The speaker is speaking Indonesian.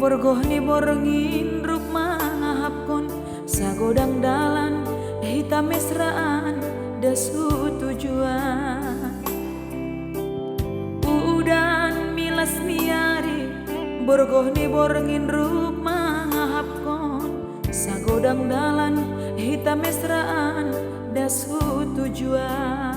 Borgoh ni borengin rup mahapkon sagodang dalan hitam mesraan dasu tujuan. Udan milas miari borgoh ni borengin rup mahapkon sagodang dalan hitam mesraan dasu tujuan.